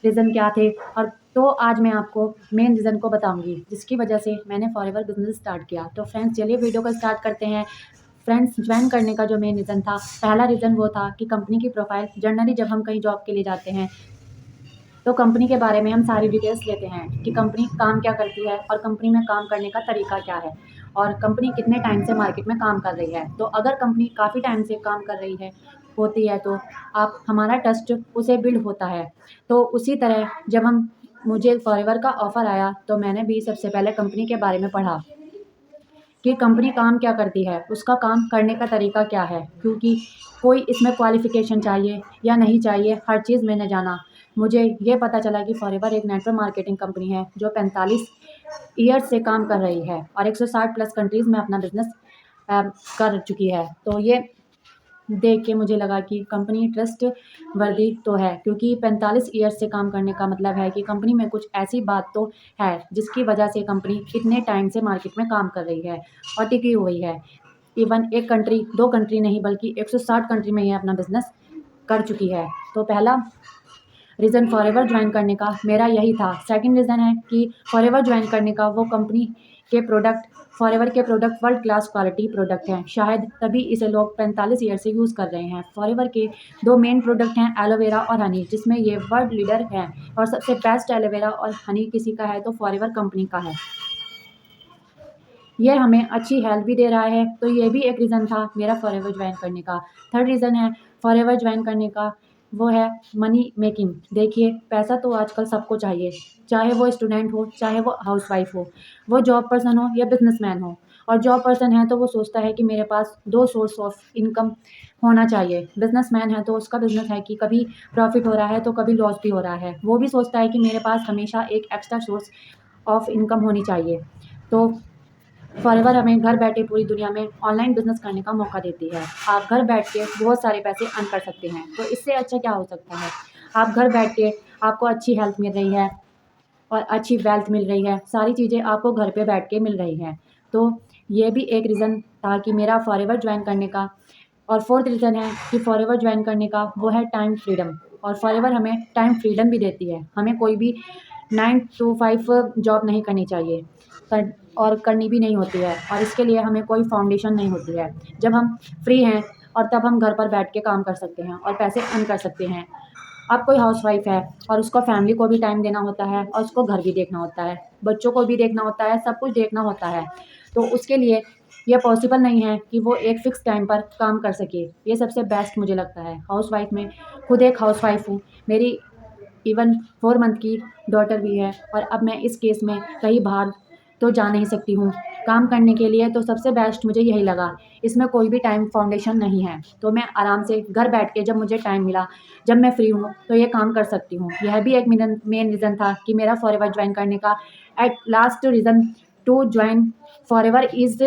Reason क्या थे, और तो आज मैं आपको मेन रीज़न को बताऊँगी जिसकी वजह से मैंने फॉरएवर बिज़नेस स्टार्ट किया। तो फ्रेंड्स चलिए वीडियो को स्टार्ट करते हैं। फ्रेंड्स ज्वाइन करने का जो मेन रीज़न था, पहला रीज़न वो था कि कंपनी की प्रोफ़ाइल जनरली जब हम कहीं जॉब के लिए जाते हैं तो कंपनी के बारे में हम सारी डिटेल्स लेते हैं कि कंपनी काम क्या करती है और कंपनी में काम करने का तरीका क्या है और कंपनी कितने टाइम से मार्केट में काम कर रही है। तो अगर कंपनी काफ़ी टाइम से काम कर रही है होती है तो आप हमारा ट्रस्ट उसे बिल्ड होता है। तो उसी तरह जब हम मुझे फॉरएवर का ऑफ़र आया तो मैंने भी सबसे पहले कंपनी के बारे में पढ़ा कि कंपनी काम क्या करती है, उसका काम करने का तरीका क्या है, क्योंकि कोई इसमें क्वालिफ़िकेशन चाहिए या नहीं चाहिए, हर चीज़ मैंने जाना। मुझे ये पता चला कि फॉरएवर एक नेटवर्क मार्केटिंग कंपनी है जो 45 ईयर्स से काम कर रही है और 160 प्लस कंट्रीज़ में अपना बिज़नेस कर चुकी है। तो ये देख के मुझे लगा कि कंपनी ट्रस्ट वर्दी तो है, क्योंकि 45 ईयर्स से काम करने का मतलब है कि कंपनी में कुछ ऐसी बात तो है जिसकी वजह से कंपनी इतने टाइम से मार्केट में काम कर रही है और टिकी हुई है। इवन एक कंट्री, 2 कंट्री नहीं बल्कि 160 कंट्री में ये अपना बिज़नेस कर चुकी है। तो पहला रीज़न फॉरएवर ज्वाइन करने का मेरा यही था। सेकंड रीज़न है कि फॉरएवर ज्वाइन करने का वो कंपनी के प्रोडक्ट, फॉरएवर के product world class quality product हैं। शायद तभी इसे लोग 45 ईयर से यूज़ कर रहे हैं। फॉरएवर के 2 मेन प्रोडक्ट हैं एलोवेरा और हनी, जिसमें ये वर्ल्ड लीडर हैं और सबसे बेस्ट एलोवेरा और हनी किसी का है तो फॉरएवर कंपनी का है। ये हमें अच्छी हेल्प भी दे रहा है, तो ये भी एक रीज़न था मेरा फॉरएवर ज्वाइन करने का। थर्ड रीज़न है फॉरएवर ज्वाइन करने का, वो है मनी मेकिंग। देखिए, पैसा तो आजकल सबको चाहिए, चाहे वो स्टूडेंट हो, चाहे वो हाउसवाइफ़ हो, वो जॉब पर्सन हो या बिज़नेसमैन हो। और जॉब पर्सन है तो वो सोचता है कि मेरे पास 2 सोर्स ऑफ इनकम होना चाहिए। बिज़नेसमैन है तो उसका बिज़नेस है कि कभी प्रॉफ़िट हो रहा है तो कभी लॉस भी हो रहा है। वो भी सोचता है कि मेरे पास हमेशा एक एक्स्ट्रा सोर्स ऑफ इनकम होनी चाहिए। तो फॉरएवर हमें घर बैठे पूरी दुनिया में ऑनलाइन बिज़नेस करने का मौका देती है। आप घर बैठ के बहुत सारे पैसे अर्न कर सकते हैं, तो इससे अच्छा क्या हो सकता है। आप घर बैठ के, आपको अच्छी हेल्थ मिल रही है और अच्छी वेल्थ मिल रही है, सारी चीज़ें आपको घर पे बैठ के मिल रही हैं। तो ये भी एक रीज़न था कि मेरा फॉरएवर ज्वाइन करने का। और फोर्थ रीज़न है कि फॉरएवर ज्वाइन करने का, वो है टाइम फ्रीडम। और फॉरएवर हमें टाइम फ्रीडम भी देती है। हमें कोई भी 9 टू 5 जॉब नहीं करनी चाहिए कर और करनी भी नहीं होती है, और इसके लिए हमें कोई फाउंडेशन नहीं होती है। जब हम फ्री हैं और तब हम घर पर बैठ के काम कर सकते हैं और पैसे अर्न कर सकते हैं। अब कोई हाउसवाइफ़ है और उसको फैमिली को भी टाइम देना होता है और उसको घर भी देखना होता है, बच्चों को भी देखना होता है, सब कुछ देखना होता है। तो उसके लिए ये पॉसिबल नहीं है कि वो एक फ़िक्स टाइम पर काम कर सके। ये सबसे बेस्ट मुझे लगता है। हाउसवाइफ़ में, खुद एक हाउसवाइफ़ हूँ। मेरी इवन 4 मंथ की डॉटर भी है और अब मैं इस केस में कहीं बाहर तो जा नहीं सकती हूँ काम करने के लिए, तो सबसे बेस्ट मुझे यही लगा। इसमें कोई भी टाइम फाउंडेशन नहीं है, तो मैं आराम से घर बैठ के जब मुझे टाइम मिला, जब मैं फ्री हूँ, तो ये काम कर सकती हूँ। यह भी एक मेन रीज़न था कि मेरा फॉरएवर ज्वाइन करने का। At last reason to join forever is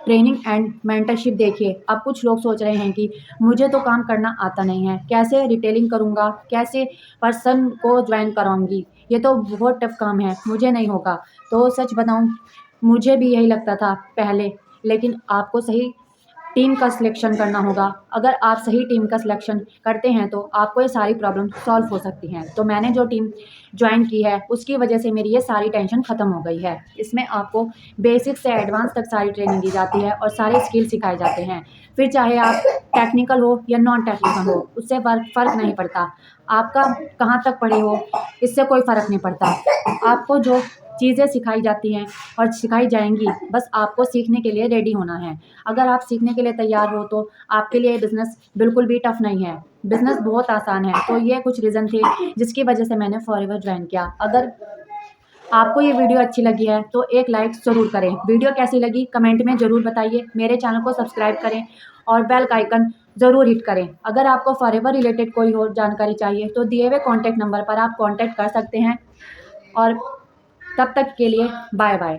training and mentorship. देखिए, अब कुछ लोग सोच रहे हैं कि मुझे तो काम करना आता नहीं है, कैसे रिटेलिंग करूँगा, कैसे पर्सन को ज्वाइन कराऊँगी, ये तो बहुत टफ काम है, मुझे नहीं होगा। तो सच बताऊँ, मुझे भी यही लगता था पहले, लेकिन आपको सही टीम का सिलेक्शन करना होगा। अगर आप सही टीम का सिलेक्शन करते हैं तो आपको ये सारी प्रॉब्लम सॉल्व हो सकती हैं। तो मैंने जो टीम जॉइन की है उसकी वजह से मेरी ये सारी टेंशन ख़त्म हो गई है। इसमें आपको बेसिक से एडवांस तक सारी ट्रेनिंग दी जाती है और सारे स्किल सिखाए जाते हैं। फिर चाहे आप टेक्निकल हो या नॉन टेक्निकल हो, उससे फ़र्क नहीं पड़ता। आपका कहाँ तक पढ़े हो, इससे कोई फ़र्क नहीं पड़ता। आपको जो चीज़ें सिखाई जाती हैं और सिखाई जाएँगी, बस आपको सीखने के लिए रेडी होना है। अगर आप सीखने के लिए तैयार हो तो आपके लिए बिज़नेस बिल्कुल भी टफ़ नहीं है। बिज़नेस बहुत आसान है। तो ये कुछ रीज़न थे जिसकी वजह से मैंने फॉरएवर ज्वाइन किया। अगर आपको ये वीडियो अच्छी लगी है तो एक लाइक ज़रूर करें। वीडियो कैसी लगी कमेंट में ज़रूर बताइए। मेरे चैनल को सब्सक्राइब करें और बेल का आइकन ज़रूर हिट करें। अगर आपको फॉरएवर रिलेटेड कोई और जानकारी चाहिए तो दिए हुए कॉन्टैक्ट नंबर पर आप कॉन्टैक्ट कर सकते हैं। और तब तक के लिए बाय बाय।